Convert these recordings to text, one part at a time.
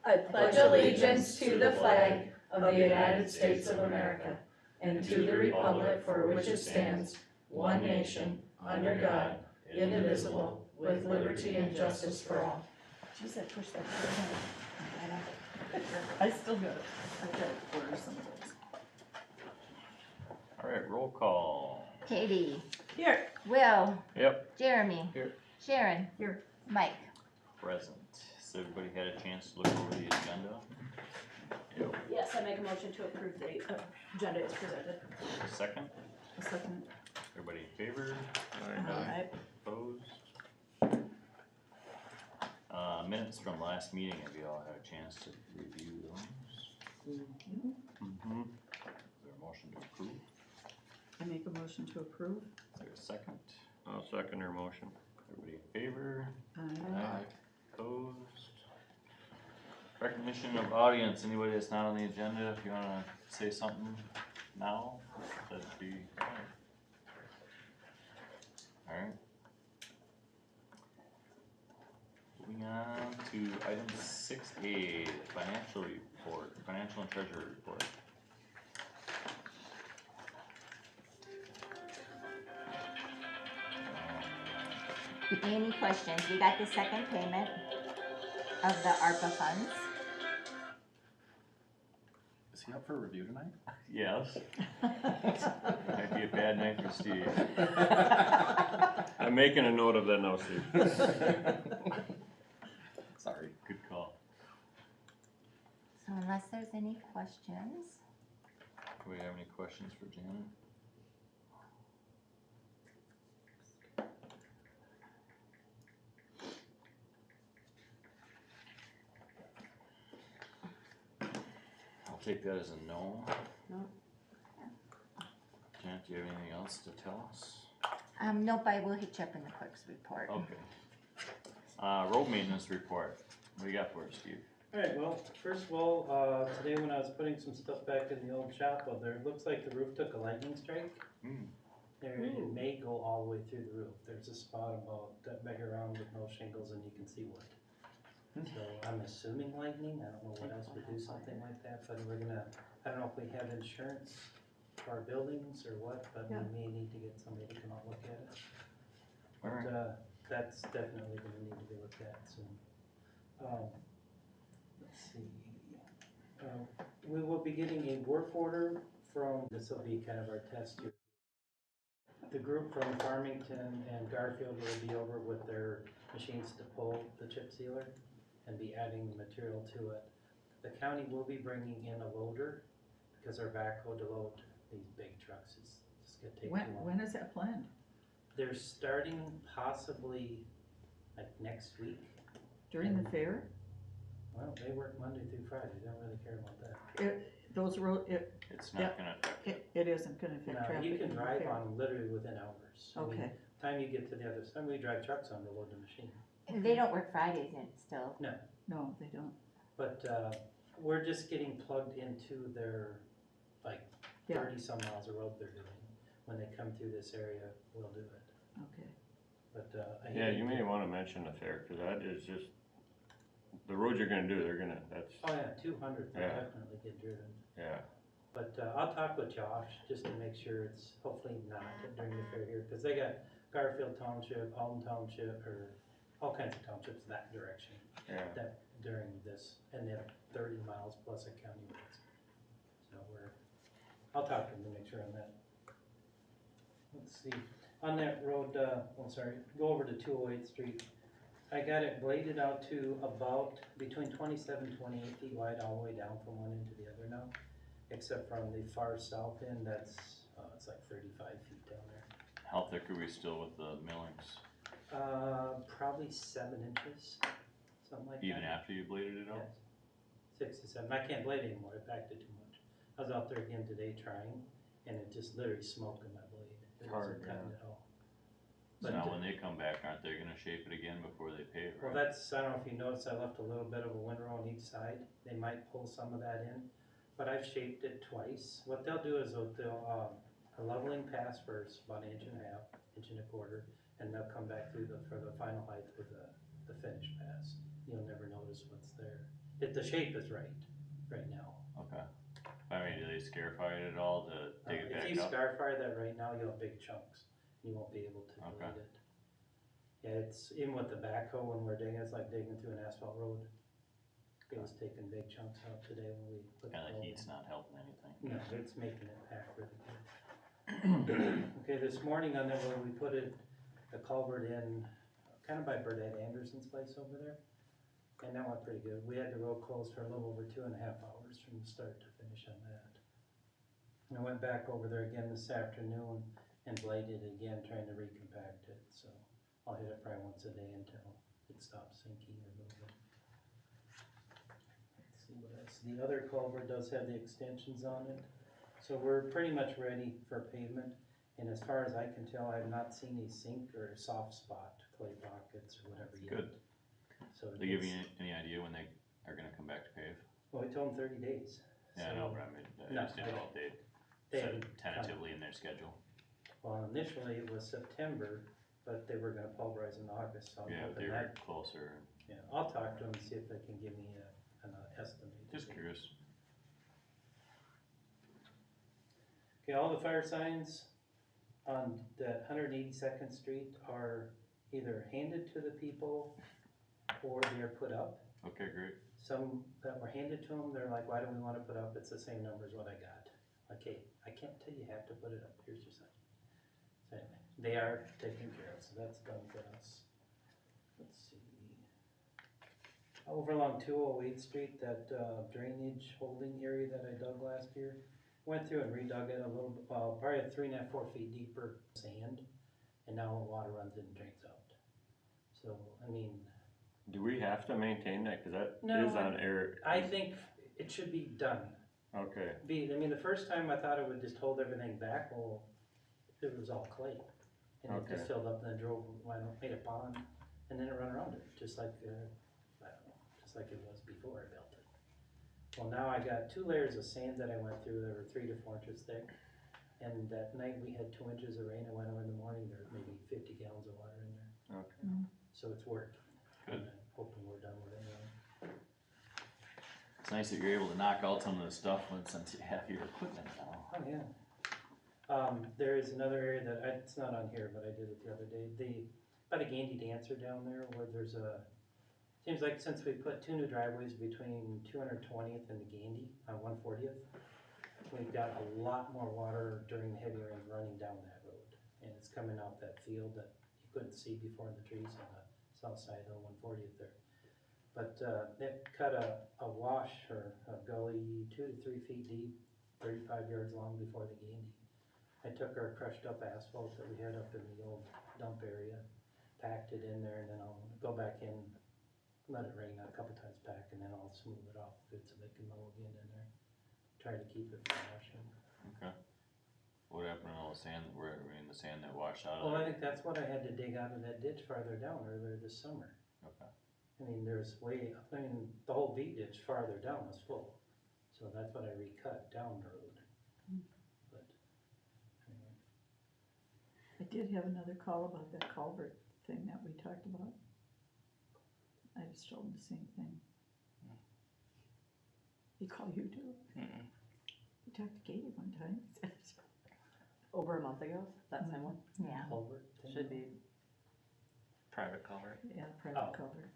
I pledge allegiance to the flag of the United States of America and to the republic for which it stands, one nation, under God, indivisible, with liberty and justice for all. Geez, I pushed that button. I still got it. I've got to order some of those. All right, roll call. Katie. Here. Will. Yep. Jeremy. Here. Sharon. Here. Mike. Present. So everybody had a chance to look over the agenda? Yep. Yes, I make a motion to approve the agenda as presented. Second? A second. Everybody in favor? Aye. Opposed? Minutes from last meeting, have you all had a chance to review those? Mm-hmm. Is there a motion to approve? I make a motion to approve. Is there a second? I'll second her motion. Everybody in favor? Aye. Opposed? Recognition of audience, anybody that's not on the agenda, if you wanna say something now, that'd be fine. Alright. Moving on to item 6A, financial report, financial and treasurer report. Any questions? We got the second payment of the ARPA funds. Is he up for review tonight? Yes. Might be a bad night for Steve. I'm making a note of that now, Steve. Sorry. Good call. So unless there's any questions, Do we have any questions for Janet? I'll take that as a no. No. Janet, do you have anything else to tell us? nope, I will hit you up in the clerk's report. Okay. Road maintenance report. What do you got for us, Steve? Alright, well, first of all, today when I was putting some stuff back in the old shop out there, it looks like the roof took a lightning strike. It may go all the way through the roof. There's a spot about that big around with no shingles and you can see wood. So I'm assuming lightning, I don't know what else would do something like that, but we're gonna, I don't know if we have insurance for our buildings or what, but we may need to get somebody to come out and look at it. Alright. But, that's definitely gonna need to be looked at soon. Let's see. We will be getting a work order from, this will be kind of our test year. The group from Farmington and Garfield will be over with their machines to pull the chip sealer and be adding the material to it. The county will be bringing in a loader because our backhoe to load these big trucks is just gonna take too long. When is that planned? They're starting possibly like next week. During the fair? Well, they work Monday through Friday, they don't really care about that. It's not gonna affect It isn't gonna affect No, traffic. you can in the drive fair. on them literally within hours. I mean, Okay, time you get to the other side, we drive trucks on to load the machine. They don't work Fridays in still. no, they don't. But, we're just getting plugged into their, like, Yeah. 30-some miles of road they're doing. When they come through this area, we'll do it. Okay. But, I Yeah, hate you to- may wanna mention the fair, cause that is just, the road you're gonna do, that's, Oh, yeah, 200 will Yeah. definitely get driven. yeah. But, I'll talk with Josh just to make sure it's hopefully not during the fair here, cause they got Garfield Township, Alton Township, or all kinds of townships that direction. Yeah. That during this, and they have 30 miles plus a county roads. So I'll talk to them to make sure on that. Let's see, on that road, go over to 208th Street. I got it bladed out to about between 27 and 28 feet wide all the way down from one end to the other now. Except from the far south end, that's, it's like 35 feet down there. How thick are we still with the millings? Probably 7 inches, something like that. Even after you bladed it out? Yes. 6 to 7. I can't blade anymore. I packed it too much. I was out there again today trying, and it just literally smoked in my blade. It wasn't cutting at all. So But now when they come back, aren't they gonna shape it again before they pave, well, right? that's, I don't know if you noticed, I left a little bit of a windrow on each side. They might pull some of that in, but I've shaped it twice. What they'll do is they'll a leveling pass first, about 1.5 inches, 1.25 inches, and they'll come back through for the final height with the finished pass. You'll never notice what's there. the shape is right now. Okay. I mean, do they scarify it at all to dig it If back you up? scar fire that right now, you'll have big chunks, you won't be able to Okay. delete it. Yeah, it's, even with the backhoe when we're digging, it's like digging through an asphalt road. It was taking big chunks out today when we put the And the culvert heat's not helping anything. in. No, it's making it pack really good. Okay, this morning on that road, we put a culvert in, kind of by Burdette Anderson's place over there. And that went pretty good. We had the road closed for a little over 2.5 hours from start to finish on that. And I went back over there again this afternoon and bladed it again, trying to recompact it, so I'll hit it probably once a day until it stops sinking or moving. Let's see what else. The other culvert does have the extensions on it, so we're pretty much ready for pavement. And as far as I can tell, I have not seen a sink or a soft spot, clay pockets or whatever yet. Good. So They give it's- you any idea when they are gonna come back to pave? Well, we told them 30 days. Yeah, I know, but I mean, I No, just didn't know if they They set haven't it tentatively in their schedule. Well, initially it was September, but they were gonna pulverize in August, so I'm Yeah, but hoping they were that, closer. yeah, I'll talk to them and see if they can give me an estimate. Just curious. Okay, all the fire signs on that 182nd Street are either handed to the people or they're put up. Okay, great. Some that were handed to them, they're like, why do we wanna put up, it's the same number as what I got. Okay, I can't tell you have to put it up, here's your sign. So anyway, they are taken care of, so that's done for us. Let's see. Over along 208th Street, that drainage holding area that I dug last year, went through and redug it a little bit, probably 3.5, 4 feet deeper sand, and now the water runs in and drains out. So, I mean, Do we have to maintain that, cause that No, is on air? I think it should be done. Okay, I mean, the first time I thought it would just hold everything back, well, it was all clay. And it just Okay. filled up and then drove, made a pond, and then it ran around it, just like, I don't know, just like it was before I built it. Well, now I got 2 layers of sand that I went through that were 3 to 4 inches thick. And that night we had 2 inches of rain, I went over in the morning, there was maybe 50 gallons of water in there. okay. So it's working. Good. And I'm hoping we're done with it now. It's nice that you're able to knock out some of the stuff when, since you have your equipment now. Oh, yeah. There is another area that, it's not on here, but I did it the other day, about a Gandy Dancer down there where there's seems like since we put 2 new driveways between 220th and the Gandy on 140th, we've got a lot more water during the heavy rains running down that road. And it's coming out that field that you couldn't see before in the trees on the south side of 140th there. But it cut a wash or a gully 2 to 3 feet deep, 35 yards long before the Gandy. I took our crushed up asphalt that we had up in the old dump area, packed it in there, and then I'll go back in, let it rain a couple times back, and then I'll smooth it off good so they can mow again in there. Try to keep it from washing. Okay. What happened to all the sand, the sand that washed out Well, of I there? think that's what I had to dig out of that ditch farther down earlier this summer. Okay. I mean, the whole V ditch farther down was full, so that's what I recut down the road. But, anyway. I did have another call about that culvert thing that we talked about. I just told him the same thing. He called you too? He talked to Katie one time. Over a month ago, that same one? Yeah. Culvert thing. Should be private culvert. Yeah, Oh. private culvert.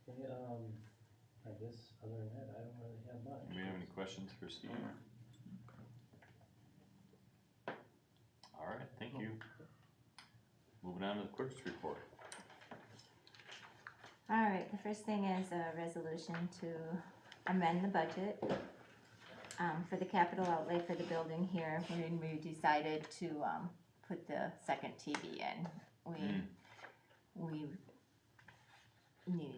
Okay, I guess other than that, I don't really have much. Do we have any questions for Steve? All right, thank you. Moving on to the clerk's report. All right, the first thing is a resolution to amend the budget for the capital outlay for the building here, when we decided to put the second TV in.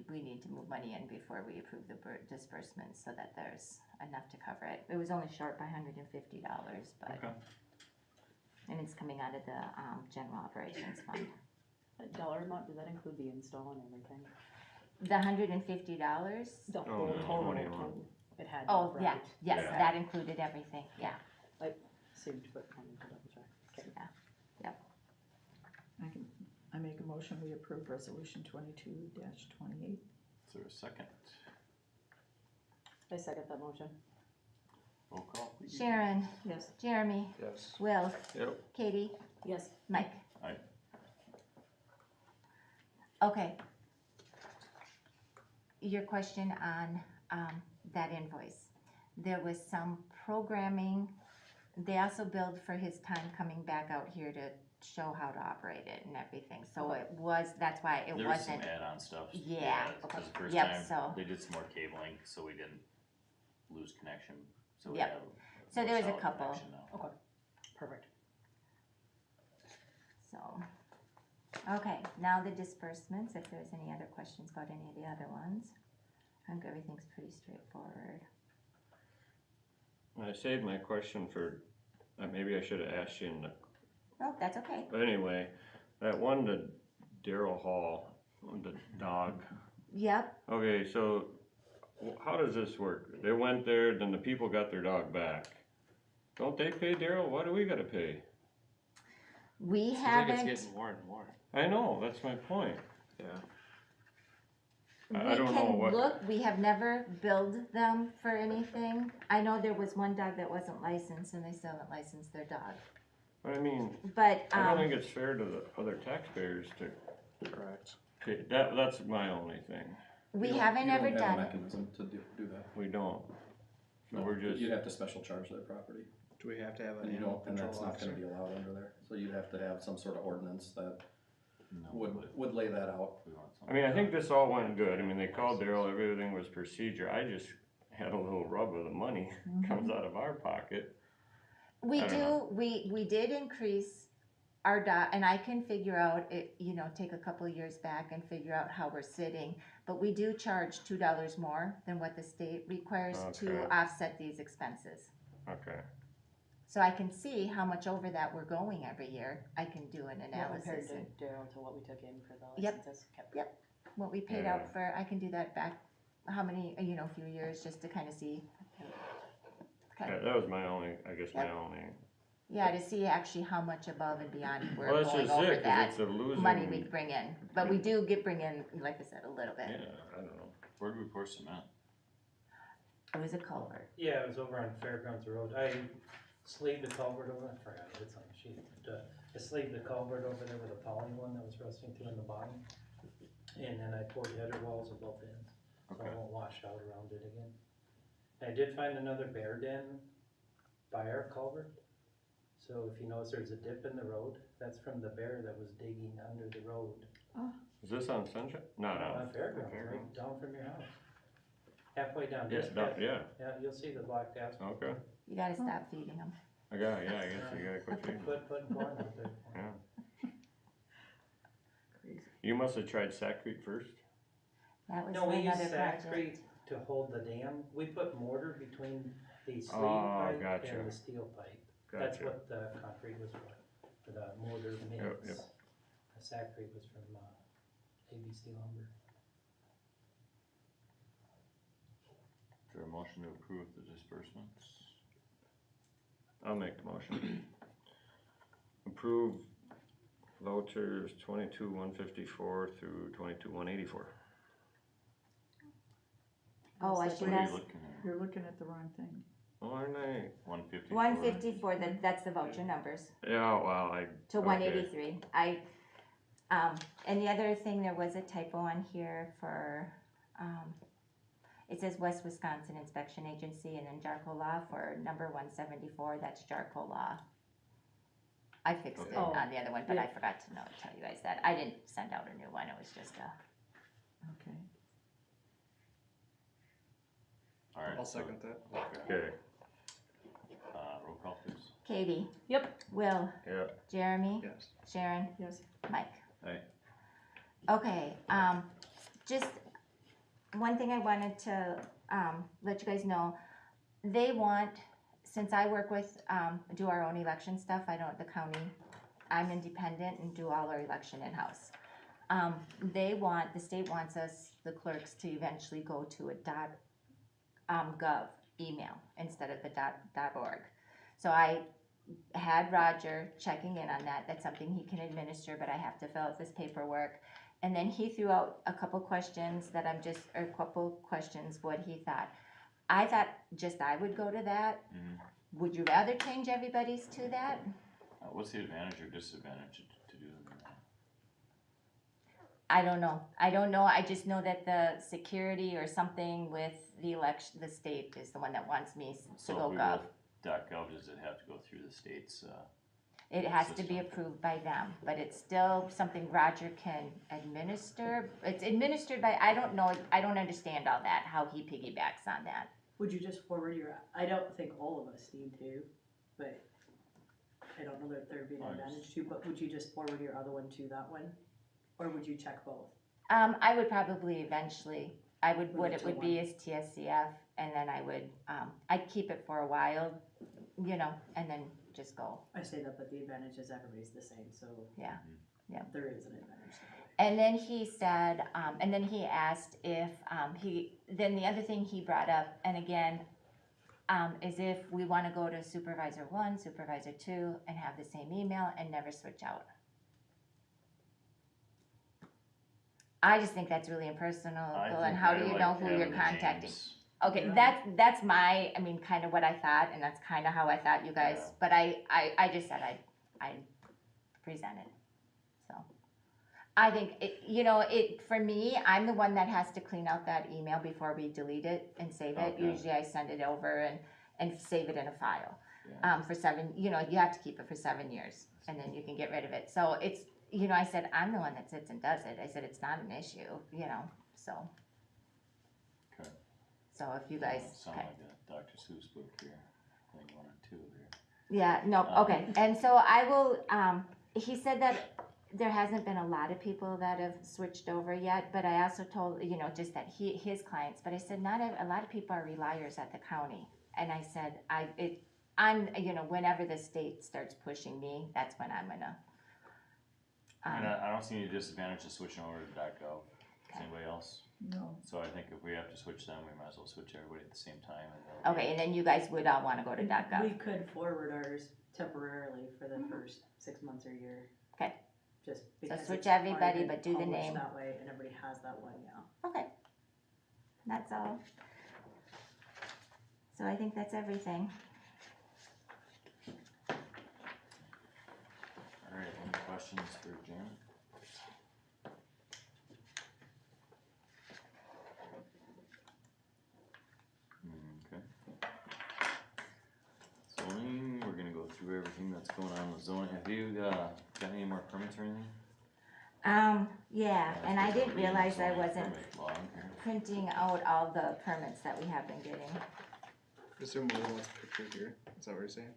We need to move money in before we approve the disbursement so that there's enough to cover it. It was only short by $150, but, Okay. and it's coming out of the general operations fund. That dollar amount, does that include the install and everything? The $150? The Oh, whole no, total, 21. it had. Oh, right. yeah, yes, Yeah. that included everything, yeah. Seemed to put money to double check. Okay. I I make a motion, we approve resolution 22-28. Is there a second? I second that motion. Roll call, please. Sharon, Yes. Jeremy, Yes. Will, Yep. Katie, Yes. Mike. Aye. Okay. Your question on, that invoice. There was some programming, they also billed for his time coming back out here to show how to operate it and everything, so it was, that's why it There was some wasn't, add-on stuff. Yeah. Cause the first Yep, time, so- they did some more cabling, so we didn't lose connection, so we Yep. have. So there was a solid couple. connection now. Perfect. so. Okay, now the disbursements, if there's any other questions about any of the other ones. I think everything's pretty straightforward. I saved my question for, maybe I should have asked you in the, Oh, that's okay. but anyway, that one to Daryl Hall, the dog. Yep, Okay, so how does this work? They went there, then the people got their dog back. Don't they pay Daryl? Why do we gotta pay? we Seems like haven't. it's getting more and more. I know, that's my point. Yeah. I don't know what. We can look, we have never billed them for anything. I know there was one dog that wasn't licensed and they still haven't licensed their dog. But I mean, But, I don't think it's fair to the other taxpayers to Correct. pay, that's my only thing. we You don't- haven't you ever don't have a done it. mechanism to do that. We don't. So No, we're just, You'd have to special charge their property, Do we have to have an and you animal don't, and control that's not gonna officer? be allowed under there. So you'd have to have some sort of ordinance that No, would lay that out. we want I mean, I think this all went good. I mean, they called Daryl, everything was procedure. I just had a little rub of the money comes out of our pocket. We I do, don't we did increase our and I can figure out it, you know, take a couple of years back and figure out how we're sitting. But we do charge $2 more than what the state requires to Okay. offset these expenses. Okay. So I can see how much over that we're going every year. I can do an Compared analysis to and Daryl to what we took in for the Yep. licenses. what we paid Yeah. out for, I can do that back, how many, you know, a few years, just to kind of see. Yeah, that was my only, I guess my Yep. only. Yeah, to see actually how much above and beyond we're Well, that's going just over it, 'cause that it's a losing. money we bring in. But we do bring in, like I said, a little Yeah, bit. I don't know. Where do we pour cement? It was a culvert. Yeah, it was over on Fairgrounds Road. I sleeved the culvert over, I forgot, it's on the sheet. I sleeved the culvert over there with a poly one that was rusting through in the bottom. And then I poured header walls at both ends, so Okay. it won't wash out around it again. I did find another bear den by our culvert. So if you notice there's a dip in the road, that's from the bear that was digging under the road. Is this on Sunshine? Not On on. Fairgrounds, right Fairgrounds. down from your house. Halfway down, Yeah, just past, yeah, yeah, you'll see the black asphalt. okay. You gotta stop feeding them. I guess you gotta quit feeding. Put corn out there. Yeah. Crazy. You must have tried Sack Creek first? That was No, we use another Sac project. Creek to hold the dam. We put mortar between the sleeve Oh, pipe gotcha. and the steel pipe. That's Gotcha. what the concrete was for the mortar Yep. mix. The Sac Creek was from, ABC lumber. Is there a motion to approve the disbursements? I'll make the motion. Approve vouchers 22-154 through 22-184. Oh, I What should are you ask, looking at? You're looking at the wrong thing. Oh, aren't I? 154? 154, that's the voucher numbers. Yeah, well, To Okay. 183. And the other thing, there was a typo on here for, it says West Wisconsin Inspection Agency and then Jarco Law for number 174, that's Jarco Law. I fixed it Okay. on the other one, but I Yeah. forgot to tell you guys that. I didn't send out a new one, it was just a, Okay. Alright. I'll second that. Okay. Okay, Roll call please. Katie. Yep. Will, yeah. Jeremy, Yes. Sharon, Yes. Mike. Aye. Okay, just one thing I wanted to, let you guys know. They want, since I work with, do our own election stuff, I don't, the county, I'm independent and do all our election in-house. The state wants us, the clerks, to eventually go to a .gov email instead of the .org. So I had Roger checking in on that. That's something he can administer, but I have to fill out this paperwork. And then he threw out a couple questions that or a couple questions what he thought. I thought just I would go to that. Would you rather change everybody's to that? What's the advantage or disadvantage to do that? I don't know. I just know that the security or something with the election, the state is the one that wants me to So go if we gov. go .gov, does it have to go through the state's, It has to be system? approved by them, but it's still something Roger can administer. It's administered by, I don't know, I don't understand all that, how he piggybacks on that. Would you just forward your, I don't think all of us need to, but I don't know that there'd be an I just- advantage to, but would you just forward your other one to that one? Or would you check both? I would probably eventually, what it to would be one. is TSCF, and then I would, I'd keep it for a while, and then just go. I say that, but the advantage is everybody's the same, so. Yeah, yeah. There is an advantage that way. And then he said, and then he asked if, then the other thing he brought up, and again, is if we wanna go to supervisor 1, supervisor 2, and have the same email and never switch out. I just think that's really impersonal, I and think how I do you like know who having you're the contacting? names. Okay, Yeah. that's my, kind of what I thought, and that's kind of how I thought you guys, Yeah. but I just said I'd present it, so. I think, for me, I'm the one that has to clean out that email before we delete it and save it. Okay. Usually I send it over and save it in a file, Yeah. for 7, you have to keep it for 7 years, and then you can get rid of it, so it's, I said, I'm the one that sits and does it, I said, it's not an issue, so. Okay. So if you guys. Sound okay. like a Dr. Seuss book here, thing 1 or 2 here. Yeah, no, okay, and so I will, he said that there hasn't been a lot of people that have switched over yet, but I also told, just that his clients, but I said, a lot of people are reliers at the county. And I said, whenever the state starts pushing me, that's when I'm gonna. And I don't see any disadvantage to switching over to .gov. Does anybody else? No. So I think if we have to switch them, we might as well switch everybody at the same time. And they'll- Okay, and then you guys would all wanna go to We .gov. could forward ours temporarily for the first 6 months or year. Okay. Just because switch it's everybody, already but do the published name. that way, and everybody has that one, yeah. Okay. That's all. So I think that's everything. Alright, any questions for Janet? Okay. Zoning, we're gonna go through everything that's going on with zoning. Have you, got any more permits or anything? Yeah, and I didn't realize I Zoning wasn't permit log here. printing out all the permits that we have been getting. Is there more than what's pictured here? Is that what you're saying?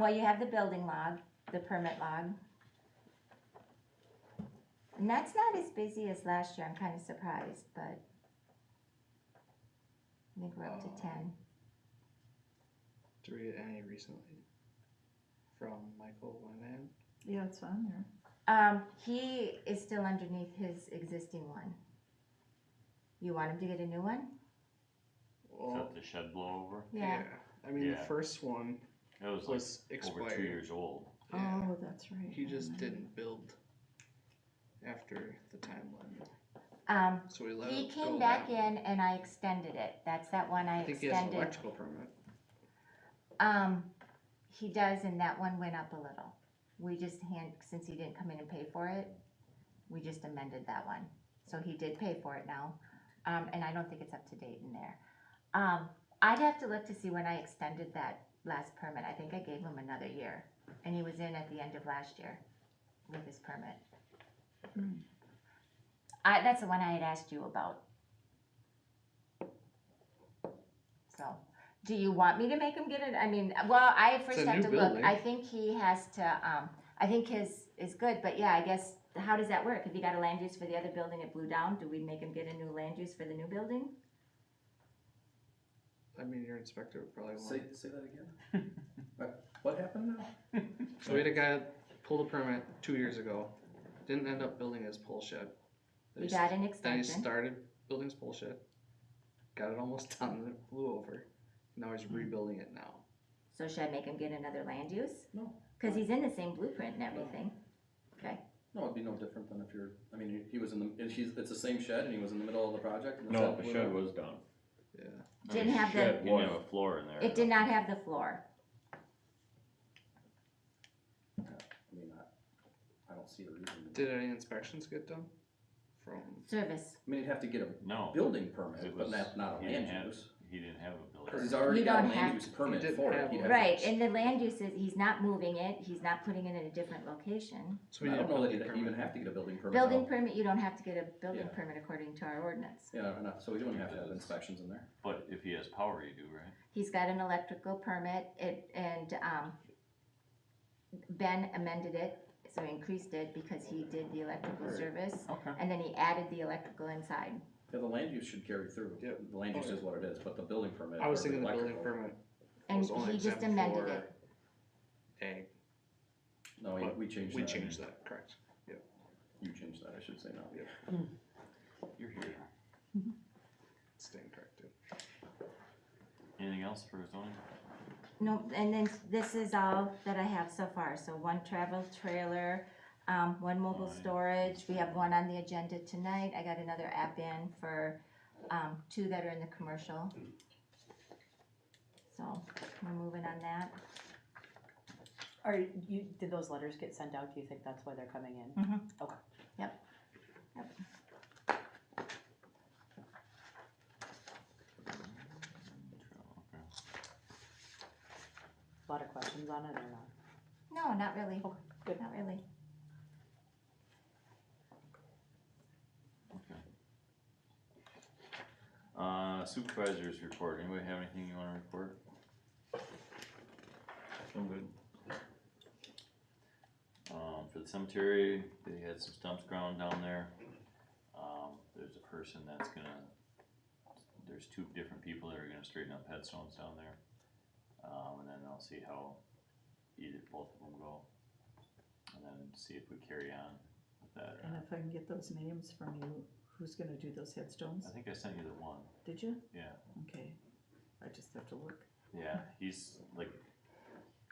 Well, you have the building log, the permit log. And that's not as busy as last year, I'm kinda surprised, but I think we're up to 10. Did we get any recently? From Michael Wyman? Yeah, it's on there. He is still underneath his existing one. You want him to get a new one? Is Well, that the shed blow over? Yeah. I mean, Yeah. the first one It was was like over 2 expired. years old. Yeah. Oh, that's right. He I just remember. didn't build after the time limit. So we let He it came go back that way. in and I extended it. That's that one I I think he has an extended. electrical permit. He does, and that one went up a little. We just since he didn't come in and pay for it, we just amended that one. So he did pay for it now, and I don't think it's up to date in there. I'd have to look to see when I extended that last permit. I think I gave him another year, and he was in at the end of last year with his permit. That's the one I had asked you about. So, do you want me to make him get it? I mean, well, I first It's a have new to look. building. I think he has to, I think his is good, but yeah, I guess, how does that work? If he got a land use for the other building it blew down, do we make him get a new land use for the new building? I mean, your inspector would probably want. Say that again? What happened now? So we had a guy that pulled a permit 2 years ago, didn't end up building his pole shed. We got an Then he extension. started building his pole shed, got it almost done, and it blew over. Now he's rebuilding it now. So should I make him get another land use? No. Cause he's in the same blueprint and everything. No, it'd be no different than if you're, I mean, he was in the, it's the same shed and he was in the middle of the project and the No, shed the blew shed up. was done. Yeah. Didn't have the, Shed You didn't have was, a floor in there. it did not have the floor. I mean, I don't see a reason. Did any inspections get done? From, Service. I mean, he'd have to get a No, building permit, It but was- not a he didn't land have- use. he didn't have a Cause building. he's already You got a don't land have- use permit He didn't for it. have He'd one. have- Right, and the land use is, he's not moving it, he's not putting it in a different location. so we I need a don't know that building he'd permit. even have to get a building permit. Building now. permit, you don't have to get a building Yeah. permit according to our ordinance. Yeah, so we don't have to have inspections in there. But if he has power, you do, right? He's got an electrical permit, Ben amended it, so he increased it because he did the electrical Right. service, Okay. and then he added the electrical inside. Yeah, the land use should carry through. Yep. The land use is what it is, but the building permit. I was or thinking the building electrical- permit And was only he just exempt amended for it. ag. No, But we changed that. We changed that, correct. You changed that, I should say now. You're here. Staying corrected. Anything else for zoning? No, and then this is all that I have so far, so one travel trailer, one mobile Alright. storage, we have one on the agenda tonight, I got another app in for, two that are in the commercial. So, we're moving on that. Did those letters get sent out? Do you think that's why they're coming in? Okay. Yep. Okay. A lot of questions on it or not? No, not really, Good. not really. Supervisors report, anybody have anything you wanna report? I'm good. For the cemetery, they had some stumps ground down there. There's a person that's gonna, there's two different people that are gonna straighten up headstones down there. And then they'll see how both of them go. And then see if we carry on with that or And not. if I can get those names from you, who's gonna do those headstones? I think I sent you the one, Did you? yeah. Okay, I just have to look. Yeah, he's like,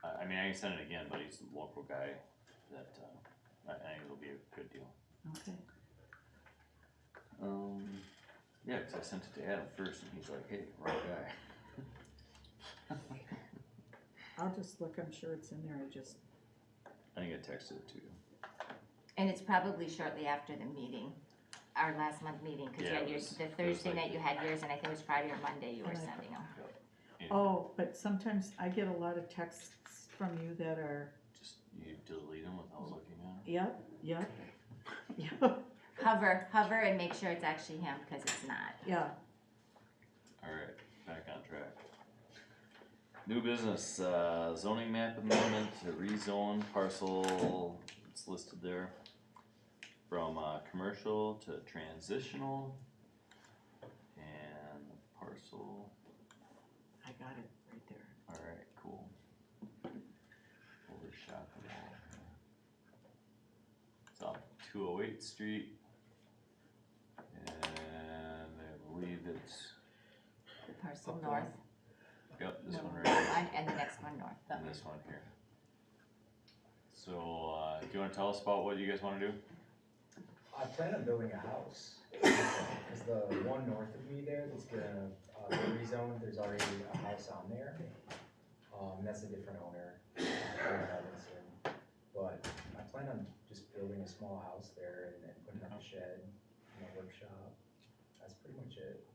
I mean, I can send it again, but he's a local guy that, I think it'll be a good deal. Okay. Yeah, cause I sent it to Adam first and he's like, hey, wrong guy. I'll just look, I'm sure it's in there, I think I texted it to you. And it's probably shortly after the meeting, our last month meeting, cause you Yeah, had it yours, was- the it was Thursday like- night you had yours, and I think it was Friday or Monday you were And I- sending them. And oh, but sometimes I get a lot of texts from you that are, just, you delete them without looking at them? yep, yep, yep, Hover and make sure it's actually him, cause it's not. yeah. Alright, back on track. New business, zoning map amendment to rezone parcel, it's listed there. From, commercial to transitional. And parcel, I got it right there. alright, cool. Overshot the wall. It's off 208th Street. And I believe it's, The parcel Up north, yep, this one right here. and the next one north. And this one here. So, do you wanna tell us about what you guys wanna do? I plan on building a house, cause the one north of me there that's gonna, be rezoned, there's already a house on there. That's a different owner, Robinson, but I plan on just building a small house there and putting up a shed, and a workshop, that's pretty much it.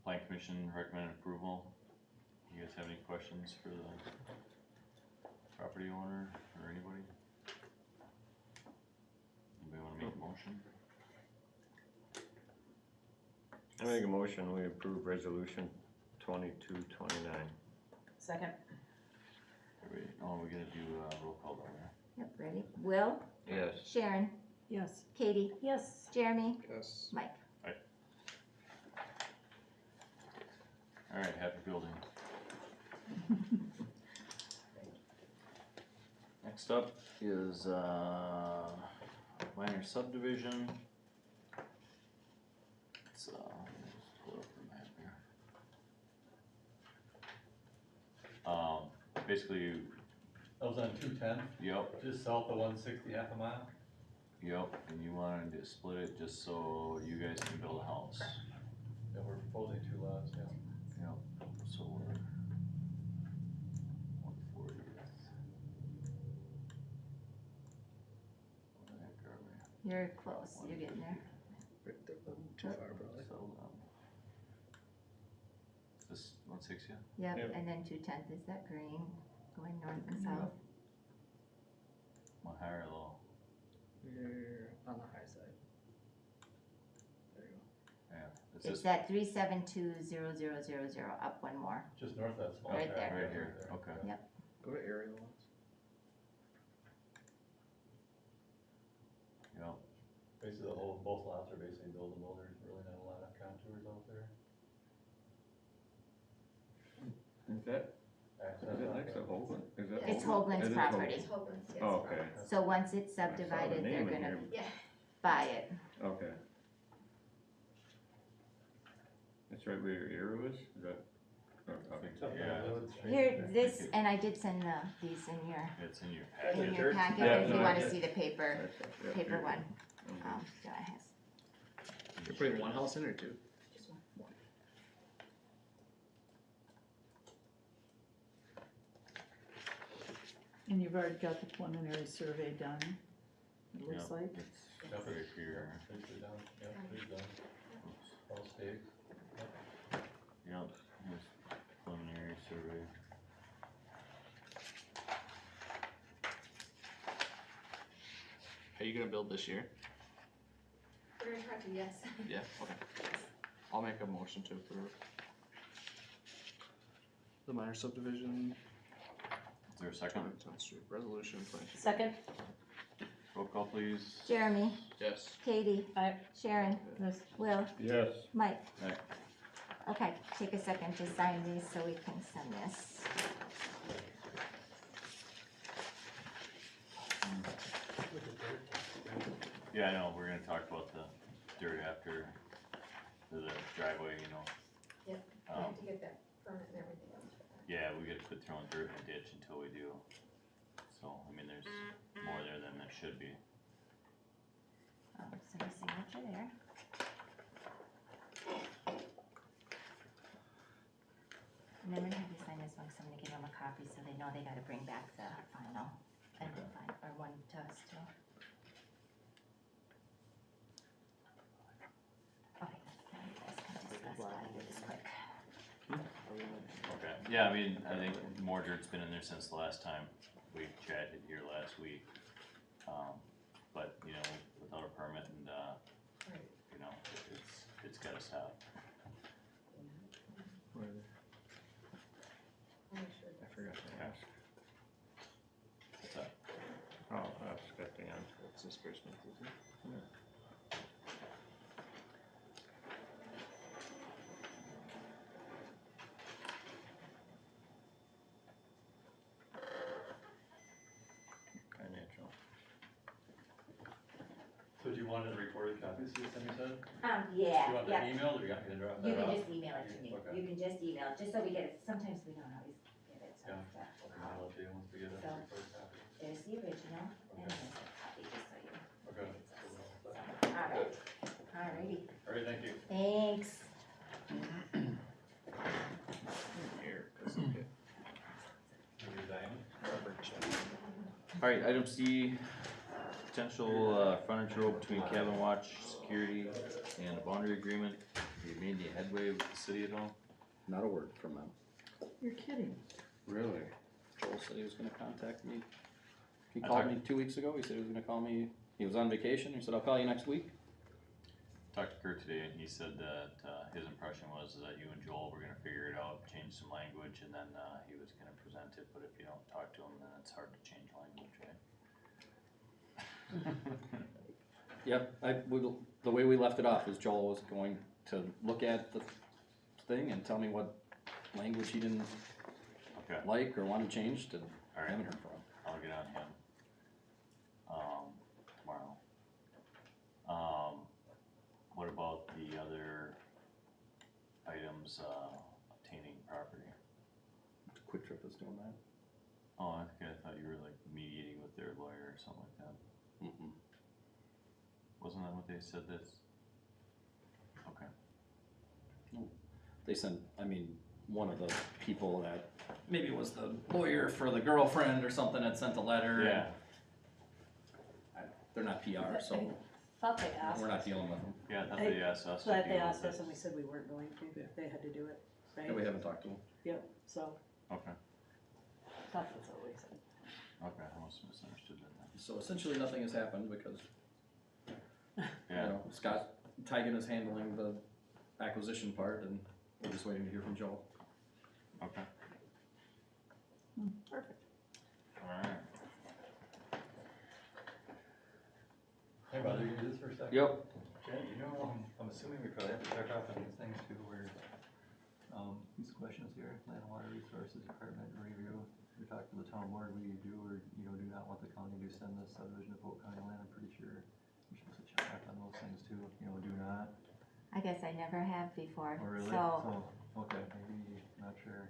Plan commission recommended approval. You guys have any questions for the property owner or anybody? Anybody wanna make a motion? I make a motion, we approve resolution 2229. Second. Everybody, we gotta do a roll call down there. Yep, ready? Will, Yes. Sharon, Yes, Katie, Yes. Jeremy, Yes. Mike. Alright, happy building. Next up is, minor subdivision. It's, just pull up the map here. basically, That was on 210, yep, just south of 160, half a mile. yep, and you wanted to split it just so you guys can build a house. Yeah, we're proposing 2 lots, yeah. Yep, so we're 140th. Where the heck are we? You're close, you're getting there. Too far, probably. So, is this 160? Yep, Yep. and then 210th is that green, going north and south. One higher or low? You're on the high side. There you go. Yeah, is It's this that 3720000, up one more. Just north of that small Right tract there. right here? Okay. Yep. Go to aerial ones. Yep. Basically, both lots are basically buildable, there's really not a lot of contours out there. Is that next to Hoagland? Is that It's Hoagland? Hoagland's It is property. Hoagland. Hoagland's, yes. Oh, okay, So once it's I saw the subdivided, they're name in gonna here. Yeah. buy it. Okay. That's right where your arrow is that? Okay. It's up on the Yeah. road straight Here, there. this, and I did send these in It's in your your packet. packet, Yeah, if you no, wanna yeah. see the paper Yeah, paper here. one. That has. You're putting one house in or two? Just one. And you've already got the preliminary survey done, it looks Yep, like. it's Yep, right it's here. basically done, yep, it's done. All staked. Yep, here's preliminary survey. Are you gonna build this year? We're gonna try to, yes. Yeah, okay. I'll make a motion to approve. The minor subdivision, Is there a second? 10th Street, resolution 22. Second? Roll call please. Jeremy, Yes. Katie, Aye. Sharon, Yes. Will, Yes. Mike. Aye. Okay, take a second to sign these so we can send this. Yeah, I know, we're gonna talk about the dirt after the driveway, you know. Yep, we Um, have to get that permit and everything else for that. yeah, we gotta quit throwing dirt in the ditch until we do. So, I mean, there's more there than there should be. So your signature there. And then we're gonna have you sign this one, so I'm gonna give them a copy so they know they gotta bring back the final, and the final, or one to us too. Okay, now you guys can discuss while I do this quick. Okay, yeah, I mean, I think more dirt's been in there since the last time we chatted here last week. But, you know, without a permit and, Right. you know, it's gotta stop. Where are they? I'll make sure I that's- forgot to ask. What's that? Oh, that's got the end. What's disbursement, isn't it? Financial. So do you want it recorded copies, you said? Do Yeah, you want that emailed, or you want me to drop You that can off? just email it to me, Okay. you can just email, it, just so we get it, sometimes we don't always get it, so. Yeah. yeah. I'll email it to you once we get a So- recorded copy. There's the original, and Okay. there's a copy, just so you. Okay. Alright, alrighty, Alright, thank you. thanks. Here, 'cause I'm good. Thank you, Diane. Rubber check. Alright, item C, potential frontage road between Cabin Watch Security and a boundary agreement. Have you made any headway with the city at all? Not a word from them. You're kidding. Really? Joel said he was gonna contact me. He I called talked- me 2 weeks ago, he said he was gonna call me, he was on vacation, he said, I'll call you next week. Talked to Kurt today and he said that his impression was that you and Joel were gonna figure it out, change some language, and then he was gonna present it, but if you don't talk to him, then it's hard to change language, right? Yep, the way we left it off is Joel was going to look at the thing and tell me what language he didn't Okay, like or want to change, to alright, haven't heard from him. I'll get on him. Tomorrow. What about the other items, obtaining property? Quick Trip is doing that. Oh, I thought you were like mediating with their lawyer or something like that. Mm-mm. Wasn't that what they said this? Okay. They sent, I mean, one of the people that, maybe it was the lawyer for the girlfriend or something, had sent a letter. Yeah. They're not PR, so Thought they asked we're not us. dealing with them. Yeah, I thought they asked us to Thought they deal asked with us and we it. said we weren't going to, they had to do it, right? And we haven't talked to them. Yep, so, Okay, thought that's what we said. okay, I must have misunderstood that then. So essentially nothing has happened because, you Yeah, know, Scott Tigan is handling the acquisition part and we're just waiting to hear from Joel. okay, Perfect. alright. Hey, bother you do this for a second? Yep. Jen, you know, I'm assuming we probably have to check off on these things too, where, these questions here, Land and Water Resources Department review. We talked to the town board, we do or, do not want the county to send this subdivision to Polk County land, I'm pretty sure we're supposed to check off on those things too, do not. I guess I never have before, Oh, really? so, Okay, maybe, not sure.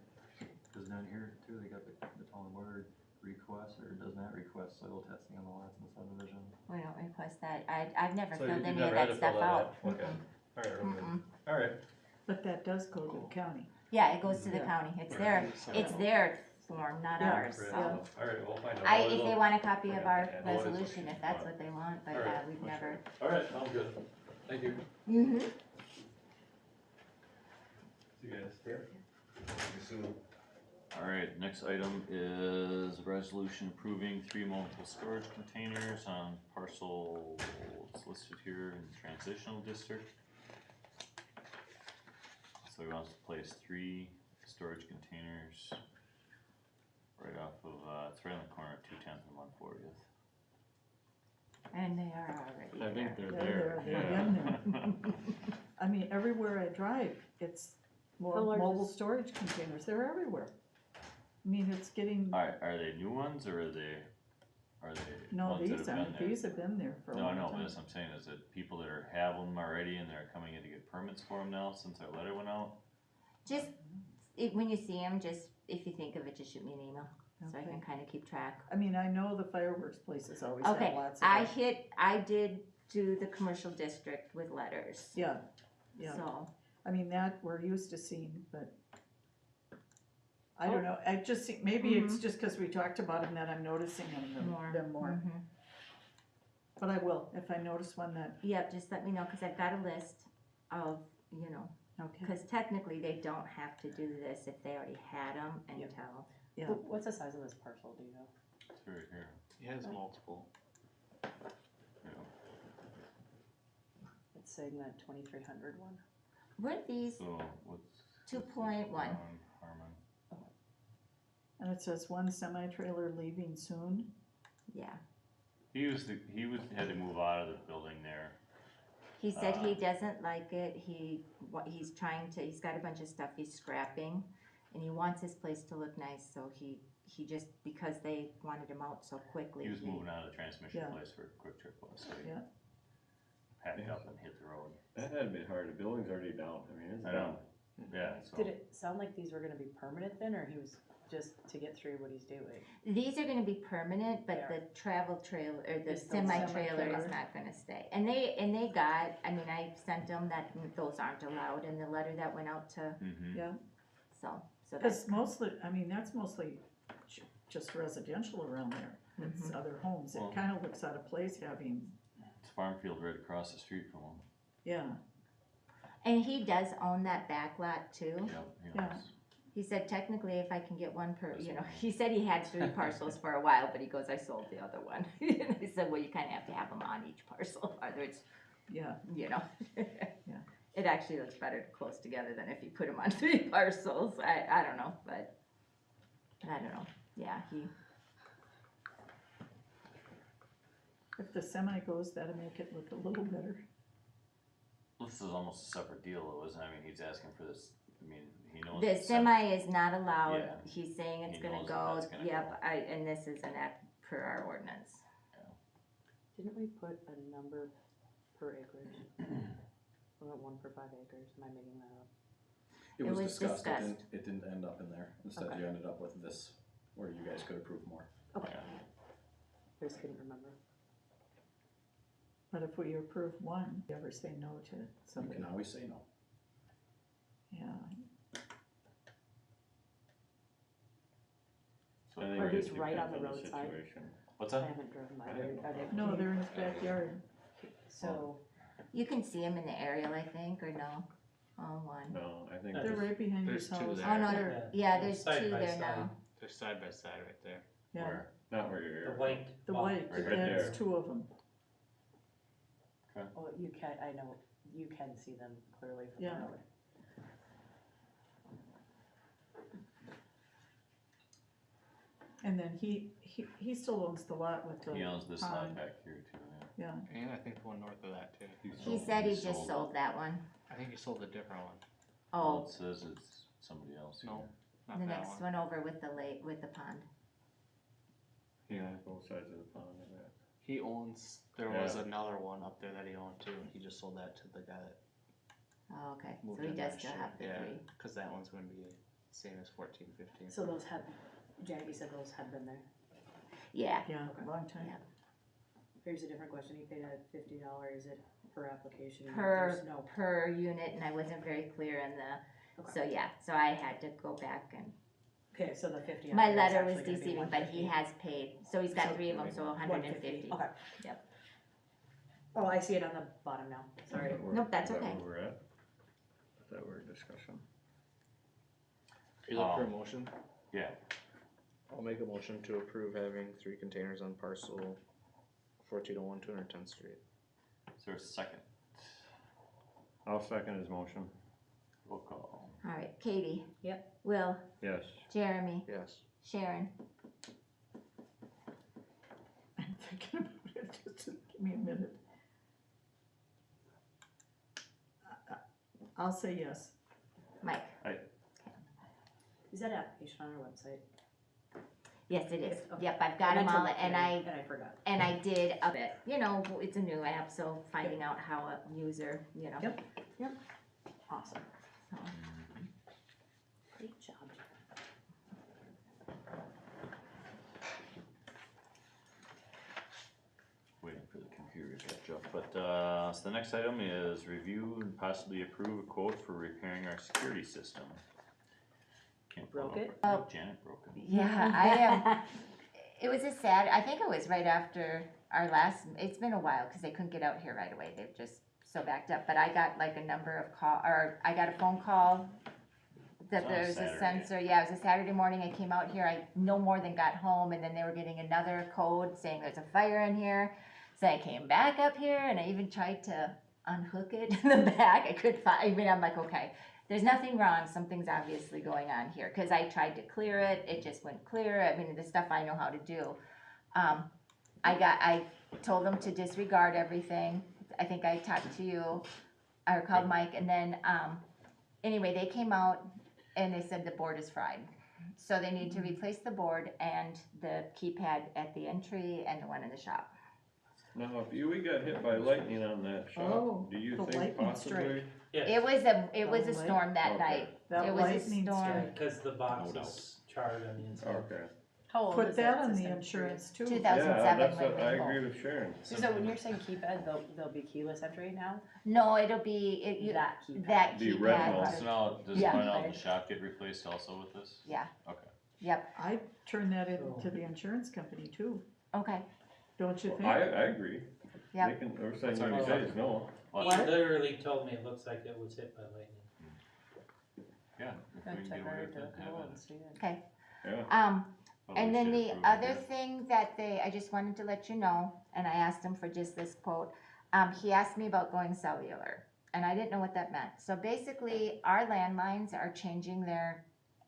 Cause down here too, they got the town board request or does not request soil testing on the lots in the subdivision. we don't request that. I've never So filled you any never of had that to fill stuff out. Okay, Mm-mm. alright, okay, Mm-mm. alright. But that does go to the county. Yeah, it goes to the Yeah. county, it's Right. their form, not Yeah. ours, Right, so. alright, we'll find out. If they want a copy of our Yeah, always resolution, looking. if that's what they want, but Alright, we've for never. Alright, sounds good, thank you. Mm-hmm. See you guys. Alright, next item is a resolution approving 3 multiple storage containers on parcel listed here in transitional district. So he wants to place 3 storage containers right off of, it's right on the corner of 210th and 140th. And they are already I think there. they're there, They're in there. I mean, everywhere I drive, it's more How large mobile is- storage containers, they're everywhere. I mean, it's getting, Are they new ones or are they no, ones that these have been aren't, there? these have been there for a No, long I know, time. but that's what I'm saying, is it people that have them already and they're coming in to get permits for them now since our letter went out? Just, when you see them, just, if you think of it, just shoot me an email, so I Okay. can kinda keep track. I mean, I know the fireworks places always have Okay, lots of them. I did do the commercial district with letters, Yeah, yeah, so. I mean, that we're used to seeing, but I don't know, I just see, maybe it's just cause we talked about them that I'm noticing them more. Mhm. But I will, if I notice one that, Yep, just let me know, cause I've got a list of, okay, cause technically they don't have to do this if they already had them Yep. until. yeah. What's the size of this parcel, do you know? It's right here, He has multiple. yeah. It's saying that 2300 one. Weren't these So what's? 2.1? Harmon. And it says one semi-trailer leaving soon. Yeah, He had to move out of the building there. he said he doesn't like it, he's got a bunch of stuff he's scrapping, and he wants his place to look nice, so he just, because they wanted him out so quickly. He was moving out of the transmission Yeah. place where Quick Trip was, so he Yeah. packed up and hit the road. That had been hard, the building's already down, I mean, it's I down. know, yeah, so. Did it sound like these were gonna be permanent then, or he was just to get through what he's doing? These are gonna be permanent, but They the travel trailer, or the Is the semi-trailer is semi-trailer. not gonna stay. And they got, I mean, I sent them that those aren't allowed in the letter that went out to, Mhm. Yeah, so that's. cause mostly, I mean, that's mostly just residential around there. It's other homes. It Well- kinda looks out of place having, It's farm field right across the street from him. yeah, And he does own that back lot too. Yep, he Yeah. owns- He said technically if I can get one per, he said he had 3 parcels for a while, but he goes, I sold the other one. And I said, well, you kinda have to have them on each parcel, otherwise, yeah, Yeah. It actually looks better close together than if you put them on 3 parcels. I don't know, but I don't know. Yeah, if the semi goes, that'll make it look a little better. This is almost a separate deal though, isn't it? I mean, he's asking for this, I mean, he knows. the it's semi is not allowed. Yeah. He's saying it's He gonna knows that go, that's gonna yep, and this is an act per our ordinance. Didn't we put a number per acreage? Wasn't it 1 per 5 acres? Am I making that up? It It was was discussed, discussed. it didn't end up in there. Instead Okay. you ended up with this where you guys could approve more. Okay. Yeah. I just couldn't remember. But if we approve one, you ever say no to You somebody can else? always say no. Yeah, So I think Are it these just right on depends the on roadside? situation. what's I that? haven't driven by, I are haven't. they? no, they're in his backyard. So, You can see them in the aerial, I think, or no? On one. No, I think No, They're this- right behind There's his two house. there. Oh, no, There. there, yeah, there's Side two by there side. now. They're side by side right there. Yeah, Where? not where you're. The white. the box. white, Right that's there. two of them. oh, you can, I know, you can see them clearly from the Yeah. road. And then he still owns the lot with the He owns this lot pond. back here too, yeah. Yeah, And I think the one north of that too. He said he just sold that one. I think he sold a different one, Well, Oh, it says it's somebody else here. No. not the that next one. one over with the lake, with the pond. He owns both sides of the pond, I bet. He owns, there was Yeah. another one up there that he owned too, and he just sold that to the guy that Oh, okay, so moved he in does last still year. have the Yeah, three. cause that one's gonna be same as 14, 15. So those have, Janet, you said those had been there. Yeah, yeah, Okay. long time. Yeah. Here's a different question, you paid a $50, is it per application? per, There's no, per unit, and I wasn't very clear in the, okay. so yeah, so I had to go back and, Okay, so the 50. my is letter was actually gonna be deceiving, but he 150. has paid, so he's got So- three of them, so hundred and fifty. Okay. Yep. Oh, I see it on the bottom now, sorry. Nope, that's Is that okay. where we're at? Is that we're discussing? Are you looking for a motion? Yeah. I'll make a motion to approve having 3 containers on parcel 1401 210th Street. Is there a second? I'll second his motion, Roll call. Alright, Katie. Yep. Will, yes. Jeremy, Yes. Sharon, I'm thinking about it, just give me a minute. I'll say yes. Mike. Is that application on our website? Yes, it is. Yes, okay. Yep, I've got meant them to all, look and at I, it, And I forgot. and I did a bit, you know, it's a new app, so finding out how a user, you know. Yep. Awesome. So. Great job. Waiting for the computer to catch up, but, so the next item is review and possibly approve a quote for repairing our security system. Can't pull Broke up it? right now. Oh. Janet broke it. Yeah, I am. It was a sad, I think it was right after our last, it's been a while, cause they couldn't get out here right away, they've just so backed up, but I got like a number of I got a phone call that It's on there was a Saturday. sensor, yeah, it was a Saturday morning, I came out here, I no more than got home, and then they were getting another code saying there's a fire in here. So I came back up here, and I even tried to unhook it in the back, I couldn't find, I mean, I'm like, okay, there's nothing wrong, something's obviously going on here, cause I tried to clear it, it just went clear, I mean, the stuff I know how to do. I told them to disregard everything, I think I talked to you, or called Mike, and then, anyway, they came out and they said the board is fried. So they need to replace the board and the keypad at the entry and the one in the shop. Now, if we got hit by lightning on that Oh, shop, do you the think lightning possibly? Yes, It was a Oh, storm that Okay. night, That It was a lightning storm. strike. because the box No is charred on the inside. Okay. How old Put is that on the system? insurance too. 2007 Yeah, that's when what, I they- agree with Sharon. So when you're saying keypad, they'll be keyless entry now? No, it'll be, That keypad. that The keypad. retinal. So now, does Yeah. one out in the shop get replaced also with this? Yeah. Okay. Yep, I turn that into the insurance company too, okay, don't you think? I agree. Yep. They can, everything That's you all say right. is no. He What? literally told me it looks like it was hit by lightning. Yeah, if we can get away with it, have it. see it. okay. Yeah. But we And then should the approve it, other yeah. thing that I just wanted to let you know, and I asked him for just this quote, he asked me about going cellular, and I didn't know what that meant. So basically, our landlines are changing their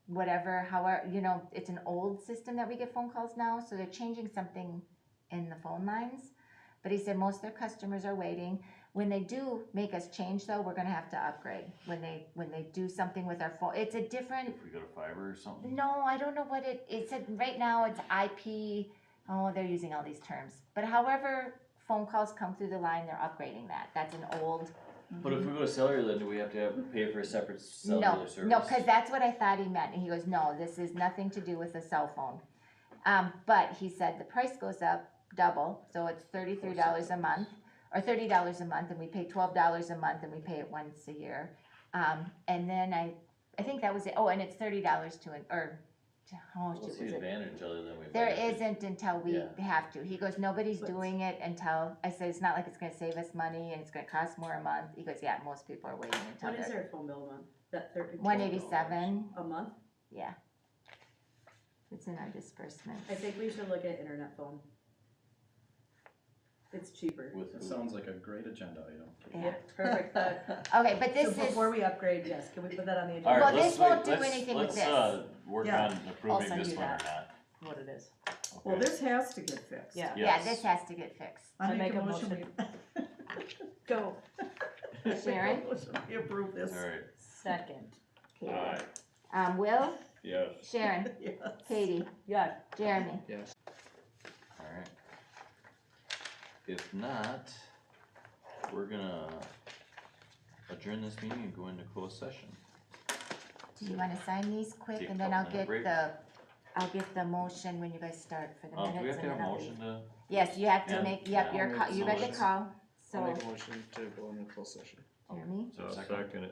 whatever, however, you know, it's an old system that we get phone calls now, so they're changing something in the phone lines. But he said most of their customers are waiting. When they do make us change though, we're gonna have to upgrade. When they do something with our phone, it's a different, If we go to fiber or something? no, I don't know what it said, right now it's IP, oh, they're using all these terms. But however phone calls come through the line, they're upgrading that, that's an old, But if we go to cellular, then do we have to pay for a separate no, cellular service? no, cause that's what I thought he meant, and he goes, no, this is nothing to do with a cell phone. But he said the price goes up double, so it's $33 a month, or $30 a month, and we pay $12 a month, and we pay it once a year. And then I think that was it, oh, and it's $30 to, how much What's was the it? advantage other than we? There might have to- isn't until we Yeah. have to. He goes, nobody's But- doing it until, I said, it's not like it's gonna save us money and it's gonna cost more a month. He goes, yeah, most people are waiting until What is they're our phone bill a month? That $13? 187, A month? yeah. It's in our disbursement. I think we should look at internet phone. It's cheaper. With It who? sounds like a great agenda item. Yeah. Perfect, Okay, but so this is, before we upgrade, yes, can we put that on the agenda? All right, Well, let's this won't wait- do anything with let's, this. work Yeah. on I'll approving send this you one or that. not. What it is. Well, Okay. this has to get fixed. Yeah. yeah, Yes. this has to get fixed. I make a motion, we. Go. Sharon? We approve this. All right, Second. Okay. Aye, Will, yes. Sharon, Yes. Katie, Yeah. Jeremy. Yes. all right. If not, we're gonna adjourn this meeting and go into closed session. Do you wanna sign these quick Take a and then couple minute break. I'll get the motion when you guys start for the Do we minutes have and to then have a I'll leave. motion to? Yes, you have to Yeah. make, yep, Yeah, your I'll call, make you the got the motion. call, I'll so, make a motion to go into closed session. Jeremy? So I'll second. second it.